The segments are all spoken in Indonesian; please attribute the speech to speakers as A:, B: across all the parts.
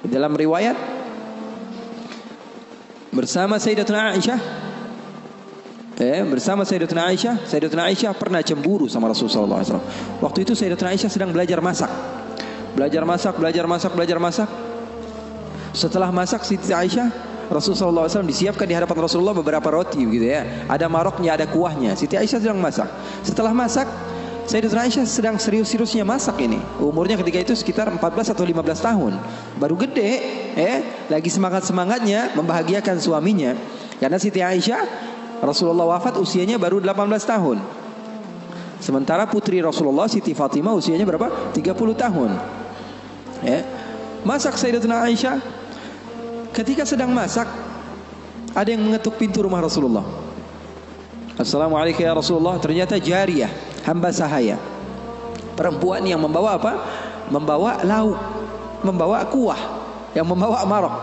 A: Dalam riwayat bersama Sayyidatuna Aisyah, Sayyidatuna Aisyah pernah cemburu sama Rasulullah SAW. Waktu itu Sayyidatuna Aisyah sedang belajar masak. Setelah masak Siti Aisyah, Rasulullah SAW disiapkan di hadapan Rasulullah beberapa roti gitu ya. Ada maroknya, ada kuahnya. Siti Aisyah sedang masak. Setelah masak, Sayyidatuna Aisyah sedang serius-seriusnya masak ini. Umurnya ketika itu sekitar 14 atau 15 tahun. Baru gede, lagi semangat-semangatnya membahagiakan suaminya. Karena Siti Aisyah, Rasulullah wafat usianya baru 18 tahun. Sementara putri Rasulullah Siti Fatimah usianya berapa? 30 tahun. Masak Sayyidatuna Aisyah. Ketika sedang masak, ada yang mengetuk pintu rumah Rasulullah. Assalamualaikum ya Rasulullah. Ternyata jariyah, hamba sahaya, perempuan yang membawa apa? Membawa lauk, membawa kuah, yang membawa marok.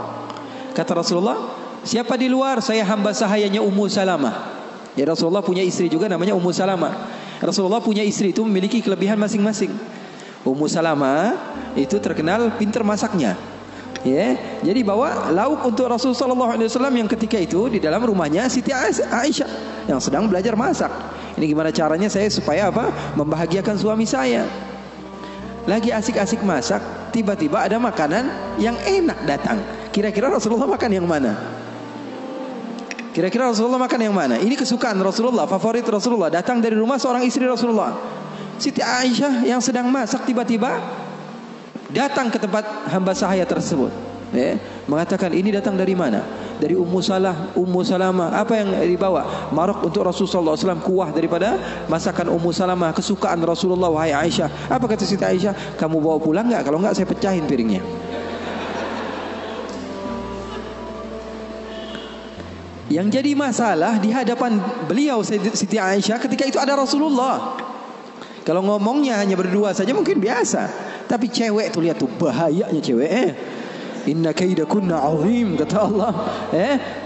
A: Kata Rasulullah, siapa di luar? Saya hamba sahayanya Ummu Salamah. Ya, Rasulullah punya istri juga namanya Ummu Salamah. Rasulullah punya istri itu memiliki kelebihan masing-masing. Ummu Salamah itu terkenal pintar masaknya. Jadi bawa lauk untuk Rasulullah SAW yang ketika itu di dalam rumahnya Siti Aisyah yang sedang belajar masak. Ini gimana caranya saya supaya apa? Membahagiakan suami saya. Lagi asik-asik masak, tiba-tiba ada makanan yang enak datang. Kira-kira Rasulullah makan yang mana? Kira-kira Rasulullah makan yang mana? Ini kesukaan Rasulullah, favorit Rasulullah. Datang dari rumah seorang istri Rasulullah. Siti Aisyah yang sedang masak tiba-tiba datang ke tempat hamba sahaya tersebut, mengatakan ini datang dari mana? Dari Ummu Salamah. Apa yang dibawa? Marok untuk Rasulullah SAW, kuah daripada masakan Ummu Salamah, kesukaan Rasulullah. Wahai Aisyah, apa kata Siti Aisyah? Kamu bawa pulang nggak? Kalau nggak saya pecahin piringnya. Yang jadi masalah di hadapan beliau Siti Aisyah ketika itu ada Rasulullah. Kalau ngomongnya hanya berdua saja mungkin biasa. Tapi cewek tuh, lihat tuh bahayanya cewek. Inna kaidakunna azim, kata Allah.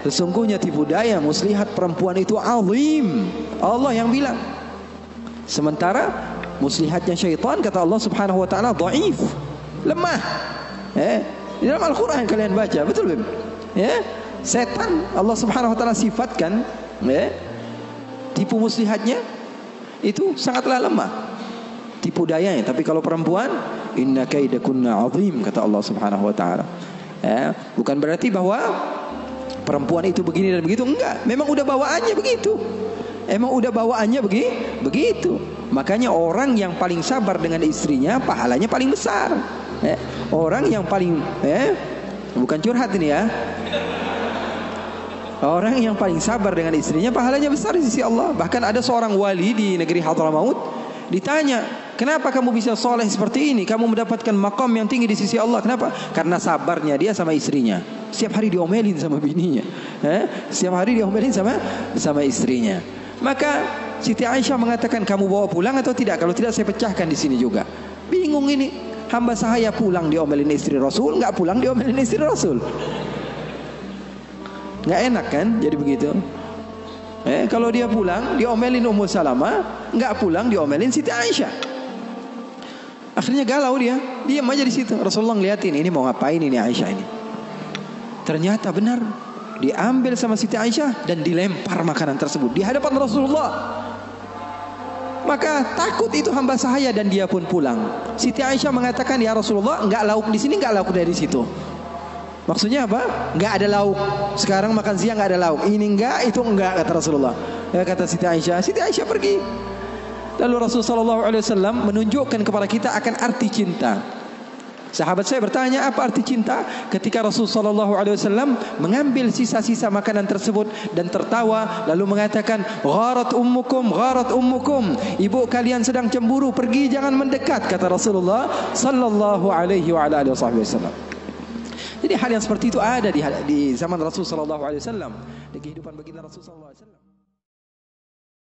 A: Sesungguhnya tipu daya muslihat perempuan itu azim. Allah yang bilang. Sementara muslihatnya syaitan, kata Allah Subhanahu wa taala, dhaif, lemah. Di dalam Al-Qur'an kalian baca, betul kan? Setan Allah Subhanahu wa taala sifatkan tipu muslihatnya itu sangatlah lemah, tipu dayanya. Tapi kalau perempuan, inna kaidakunna azim, kata Allah Subhanahu wa taala. Bukan berarti bahwa perempuan itu begini dan begitu, enggak. Memang udah bawaannya begitu. Makanya orang yang paling sabar dengan istrinya pahalanya paling besar. Orang yang paling bukan curhat ini ya. Orang yang paling sabar dengan istrinya pahalanya besar di sisi Allah. Bahkan ada seorang wali di negeri Hadramaut ditanya, kenapa kamu bisa soleh seperti ini? Kamu mendapatkan maqam yang tinggi di sisi Allah. Kenapa? Karena sabarnya dia sama istrinya. Setiap hari diomelin sama bininya, setiap hari diomelin sama istrinya. Maka Siti Aisyah mengatakan, kamu bawa pulang atau tidak? Kalau tidak saya pecahkan di sini juga. Bingung ini, hamba sahaya pulang diomelin istri Rasul, nggak pulang diomelin istri Rasul. Nggak enak kan? Jadi begitu. Kalau dia pulang diomelin Ummu Salamah, nggak pulang diomelin Siti Aisyah. Akhirnya galau dia, diam aja di situ. Rasulullah ngeliatin, ini mau ngapain ini Aisyah ini? Ternyata benar, diambil sama Siti Aisyah dan dilempar makanan tersebut di hadapan Rasulullah. Maka takut itu hamba sahaya dan dia pun pulang. Siti Aisyah mengatakan, ya Rasulullah, nggak lauk di sini, nggak lauk dari situ. Maksudnya apa? Nggak ada lauk. Sekarang makan siang nggak ada lauk. Ini enggak, itu enggak, kata Rasulullah. Kata Siti Aisyah. Siti Aisyah pergi. Lalu Rasulullah SAW menunjukkan kepada kita akan arti cinta. Sahabat saya bertanya, apa arti cinta? Ketika Rasulullah SAW mengambil sisa-sisa makanan tersebut dan tertawa, lalu mengatakan, gharat ummukum, ibu kalian sedang cemburu, pergi jangan mendekat, kata Rasulullah Sallallahu Alaihi Wasallam. Jadi hal yang seperti itu ada di zaman Rasulullah SAW, di kehidupan baginda Rasulullah SAW.